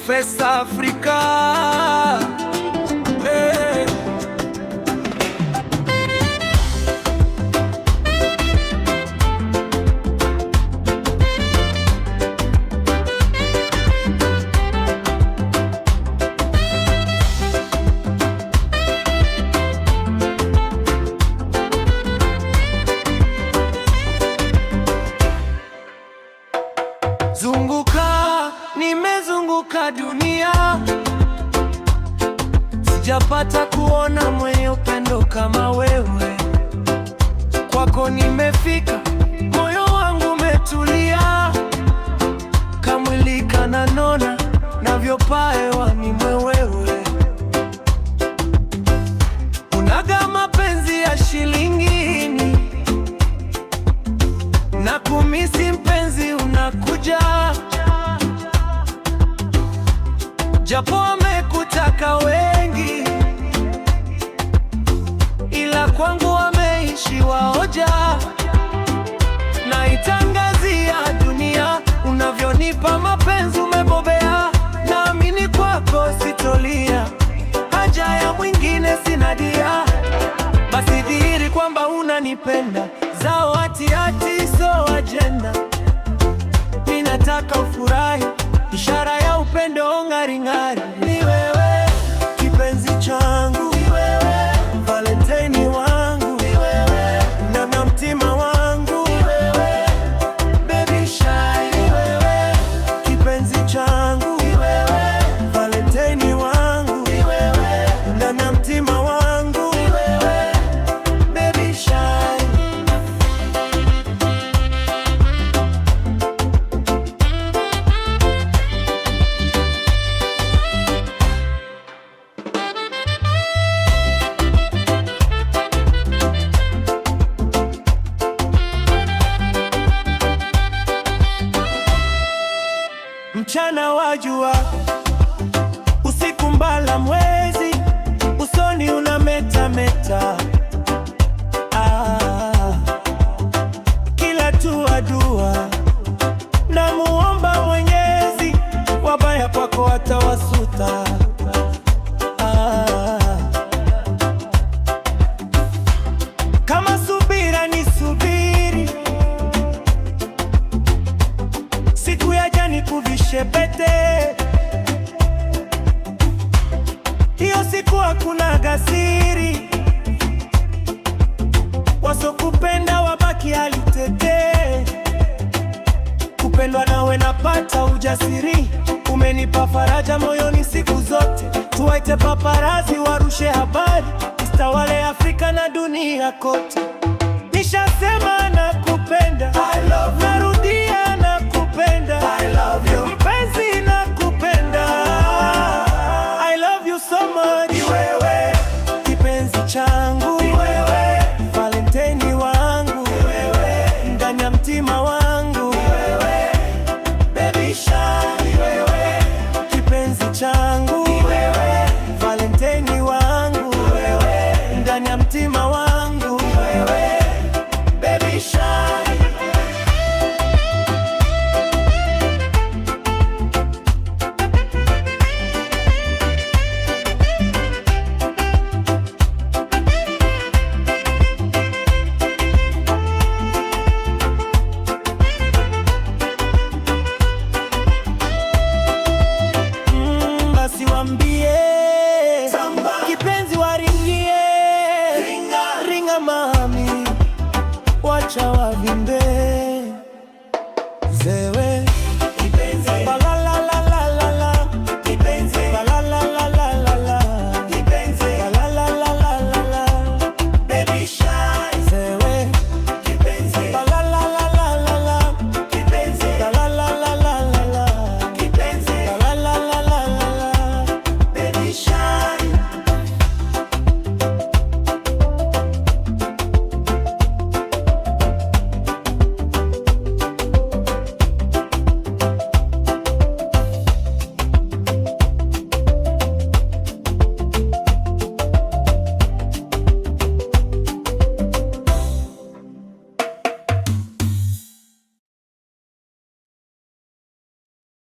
Face Africa. Hey. Zunguka, nimezunguka dunia, sijapata kuona mwenye upendo kama wewe. Kwako nimefika, moyo wangu umetulia, kamwili kananona, navyopaa hewani mwewewe. Unaga mapenzi ya shilingini, na kumisi mpenzi unakuja, japo wamekutaka wengi, ila kwangu wameishiwa hoja. Naitangazia dunia, unavyonipa mapenzi umebobea, naamini kwako sitolia, haja ya mwingine sina dia. Basi dhihiri kwamba unanipenda, zao hati so ajenda. Ninataka ufurahi, ishara ya upendo ng'aring'ari. Ni wewe kipenzi changu, ni wewe Valentine wangu, ni wewe na mtima wangu, ni wewe baby shy, ni wewe kipenzi changu, ni wewe Valentine wangu, ni wewe na mtima wangu, ni wewe baby shy. Mchana wa jua, usiku mbala mwezi, usoni unametameta. Kila tua dua, namuomba Mwenyezi, wabaya kwako atawasuta. Kama subira ni subiri, siku yaja nikuvishe pete. Hiyo siku hakuna gasiri, wasokupenda wabaki halitete. Kupendwa nawe napata ujasiri, umenipa faraja moyoni siku zote. Tuwaite paparazi warushe habari, istawale Afrika na dunia kote. Nishasema nakupenda, I love you. Narudia nakupenda, I love you. Mpenzi nakupenda, I love you so much. Ni wewe kipenzi changu, ni wewe Valentine wangu, ni wewe ndani ya mtima wangu, ni wewe baby shy, ni wewe kipenzi changu, ni wewe Valentine wangu, ni wewe ndani ya mtima wangu, ni wewe baby shy. Basi wambie kipenzi waringie, ringa mami, wacha wavimbe.